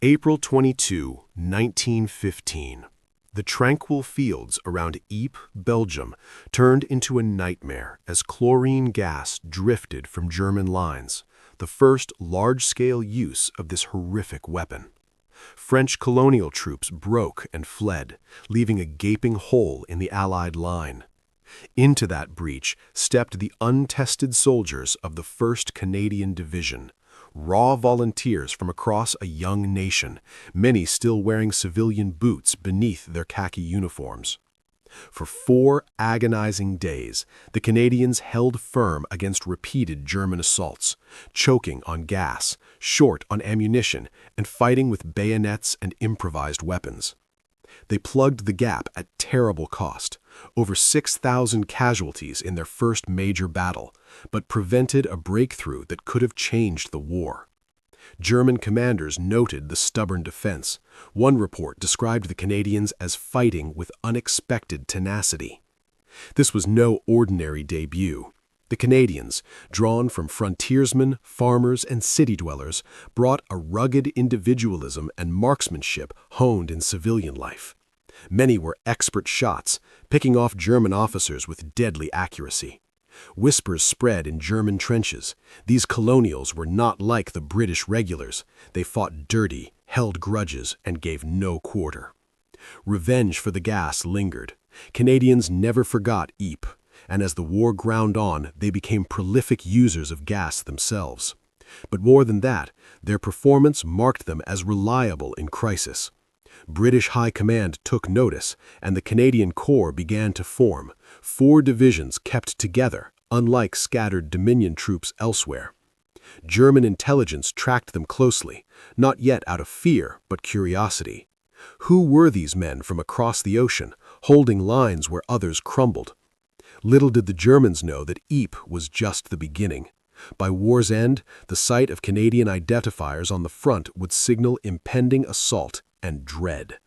April 22, 1915. The tranquil fields around Ypres, Belgium, turned into a nightmare as chlorine gas drifted from German lines, the first large-scale use of this horrific weapon. French colonial troops broke and fled, leaving a gaping hole in the Allied line. Into that breach stepped the untested soldiers of the 1st Canadian Division, raw volunteers from across a young nation, many still wearing civilian boots beneath their khaki uniforms. For 4 agonizing days, the Canadians held firm against repeated German assaults, choking on gas, short on ammunition, and fighting with bayonets and improvised weapons. They plugged the gap at terrible cost, over 6,000 casualties in their first major battle, but prevented a breakthrough that could have changed the war. German commanders noted the stubborn defense. One report described the Canadians as fighting with unexpected tenacity. This was no ordinary debut. The Canadians, drawn from frontiersmen, farmers, and city dwellers, brought a rugged individualism and marksmanship honed in civilian life. Many were expert shots, picking off German officers with deadly accuracy. Whispers spread in German trenches. These colonials were not like the British regulars. They fought dirty, held grudges, and gave no quarter. Revenge for the gas lingered. Canadians never forgot Ypres, and as the war ground on, they became prolific users of gas themselves. But more than that, their performance marked them as reliable in crisis. British High Command took notice, and the Canadian Corps began to form, 4 divisions kept together, unlike scattered Dominion troops elsewhere. German intelligence tracked them closely, not yet out of fear, but curiosity. Who were these men from across the ocean, holding lines where others crumbled? Little did the Germans know that Ypres was just the beginning. By war's end, the sight of Canadian identifiers on the front would signal impending assault and dread.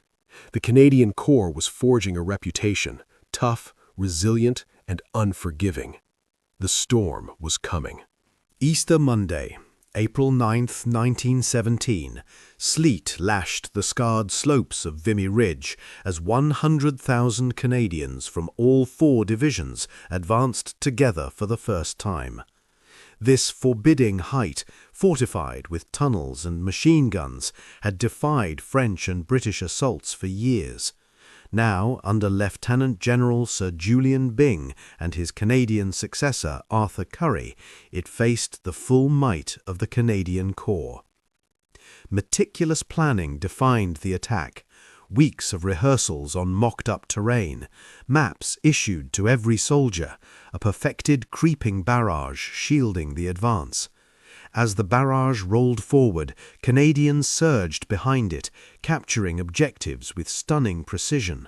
The Canadian Corps was forging a reputation, tough, resilient, and unforgiving. The storm was coming. Easter Monday, April 9th, 1917, sleet lashed the scarred slopes of Vimy Ridge as 100,000 Canadians from all 4 divisions advanced together for the first time. This forbidding height, fortified with tunnels and machine guns, had defied French and British assaults for years. Now, under Lieutenant General Sir Julian Byng and his Canadian successor Arthur Currie, it faced the full might of the Canadian Corps. Meticulous planning defined the attack. Weeks of rehearsals on mocked-up terrain, maps issued to every soldier, a perfected creeping barrage shielding the advance. As the barrage rolled forward, Canadians surged behind it, capturing objectives with stunning precision.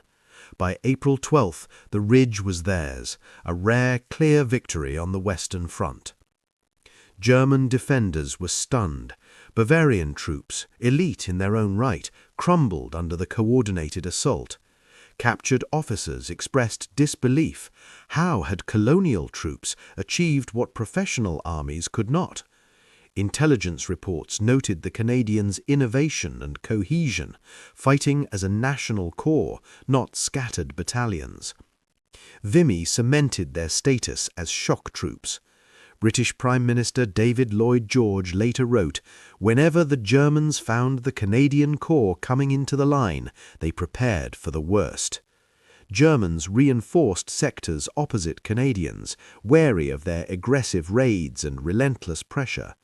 By April 12th, the ridge was theirs, a rare, clear victory on the Western Front. German defenders were stunned. Bavarian troops, elite in their own right, crumbled under the coordinated assault. Captured officers expressed disbelief. How had colonial troops achieved what professional armies could not? Intelligence reports noted the Canadians' innovation and cohesion, fighting as a national corps, not scattered battalions. Vimy cemented their status as shock troops. British Prime Minister David Lloyd George later wrote, "Whenever the Germans found the Canadian Corps coming into the line, they prepared for the worst." Germans reinforced sectors opposite Canadians, wary of their aggressive raids and relentless pressure.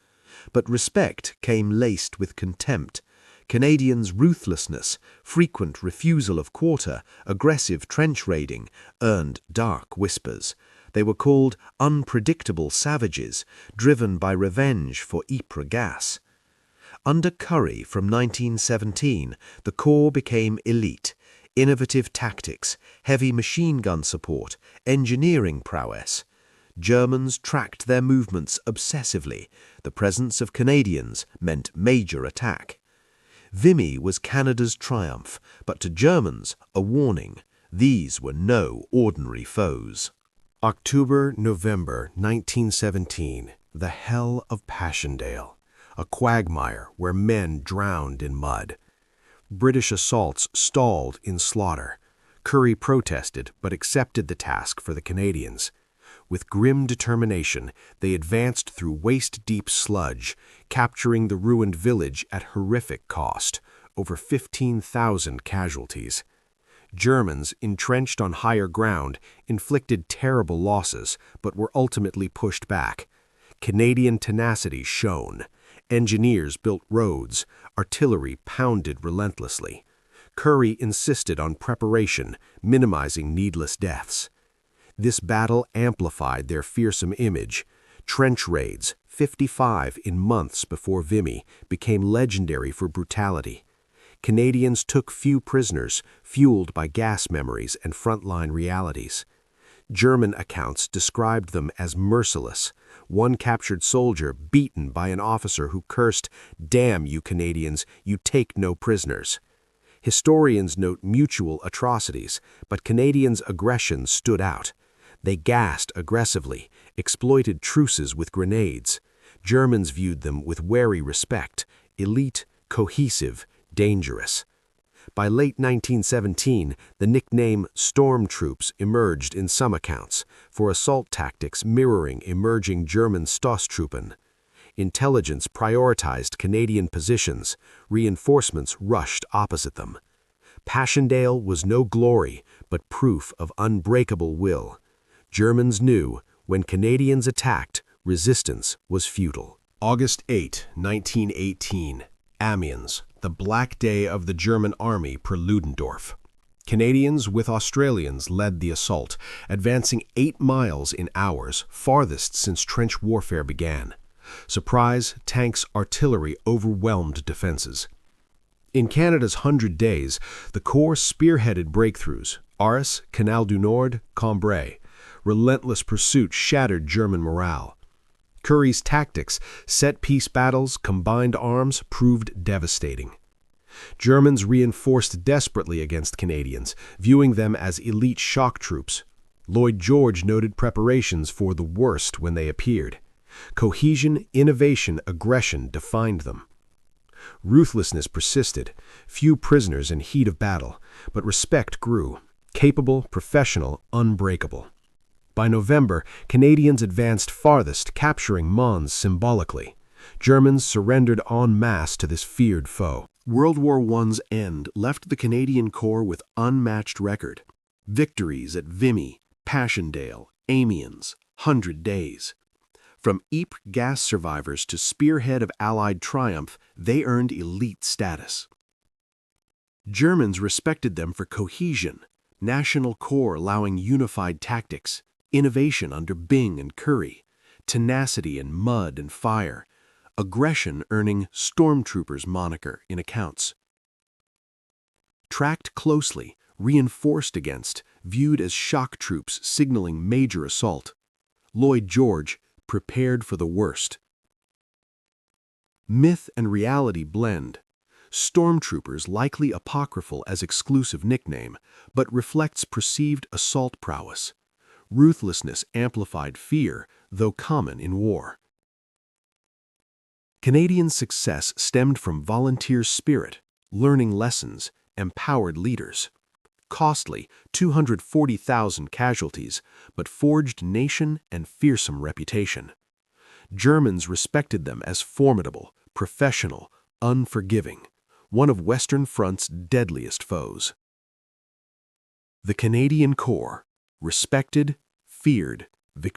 But respect came laced with contempt. Canadians' ruthlessness, frequent refusal of quarter, aggressive trench raiding, earned dark whispers. They were called unpredictable savages, driven by revenge for Ypres gas. Under Currie from 1917, the Corps became elite. Innovative tactics, heavy machine gun support, engineering prowess. Germans tracked their movements obsessively. The presence of Canadians meant major attack. Vimy was Canada's triumph, but to Germans, a warning. These were no ordinary foes. October, November 1917, the hell of Passchendaele. a quagmire where men drowned in mud. British assaults stalled in slaughter. Currie protested but accepted the task for the Canadians. With grim determination, they advanced through waist-deep sludge, capturing the ruined village at horrific cost, over 15,000 casualties. Germans, entrenched on higher ground, inflicted terrible losses, but were ultimately pushed back. Canadian tenacity shone. Engineers built roads, artillery pounded relentlessly. Currie insisted on preparation, minimizing needless deaths. This battle amplified their fearsome image. Trench raids, 55 in months before Vimy, became legendary for brutality. Canadians took few prisoners, fueled by gas memories and frontline realities. German accounts described them as merciless. One captured soldier beaten by an officer who cursed, "Damn you Canadians, you take no prisoners." Historians note mutual atrocities, but Canadians' aggression stood out. They gassed aggressively, exploited truces with grenades. Germans viewed them with wary respect, elite, cohesive, dangerous. By late 1917, the nickname "storm troops" emerged in some accounts, for assault tactics mirroring emerging German Stoßtruppen. Intelligence prioritized Canadian positions, reinforcements rushed opposite them. Passchendaele was no glory, but proof of unbreakable will. Germans knew, when Canadians attacked, resistance was futile. August 8, 1918. Amiens, the black day of the German army per Ludendorff. Canadians with Australians led the assault, advancing 8 miles in hours, farthest since trench warfare began. Surprise, tanks, artillery overwhelmed defenses. In Canada's 100 days, the Corps spearheaded breakthroughs, Arras, Canal du Nord, Cambrai. Relentless pursuit shattered German morale. Currie's tactics, set-piece battles, combined arms, proved devastating. Germans reinforced desperately against Canadians, viewing them as elite shock troops. Lloyd George noted preparations for the worst when they appeared. Cohesion, innovation, aggression defined them. Ruthlessness persisted, few prisoners in heat of battle, but respect grew. Capable, professional, unbreakable. By November, Canadians advanced farthest, capturing Mons symbolically. Germans surrendered en masse to this feared foe. World War I's end left the Canadian Corps with unmatched record. Victories at Vimy, Passchendaele, Amiens, 100 days. From Ypres gas survivors to spearhead of Allied triumph, they earned elite status. Germans respected them for cohesion, national corps allowing unified tactics, innovation under Byng and Currie, tenacity in mud and fire, aggression earning stormtroopers moniker in accounts. Tracked closely, reinforced against, viewed as shock troops signaling major assault. Lloyd George, prepared for the worst. Myth and reality blend. Stormtroopers likely apocryphal as exclusive nickname, but reflects perceived assault prowess. Ruthlessness amplified fear, though common in war. Canadian success stemmed from volunteer spirit, learning lessons, empowered leaders. Costly, 240,000 casualties, but forged nation and fearsome reputation. Germans respected them as formidable, professional, unforgiving, one of Western Front's deadliest foes. The Canadian Corps, respected, feared, victorious.